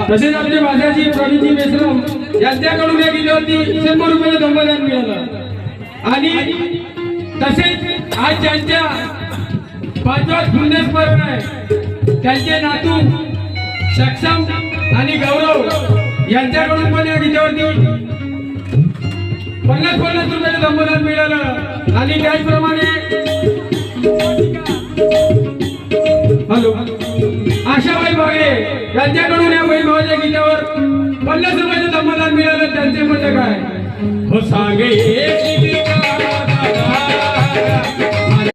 तसेच आपल्या माझ्याची प्रवीणजी मेश्राम यांच्याकडून एक गेली होती 100 रुपये दंबदान मिळालं. आणि तसेच आज ज्यांच्या 5व्या पुण्यस्मरण आहे त्यांचे नातू सक्षम आणि गौरव यांच्याकडून पण या गीतावरती 50 रुपये दंबदान मिळालं. आणि त्याचप्रमाणे हॅलो आशाबाई बागे यांच्याकडून या वैभवाच्या गीतावर 50 रुपयाचं दंबदान मिळालं. त्यांचे म्हणजे काय हो सांगे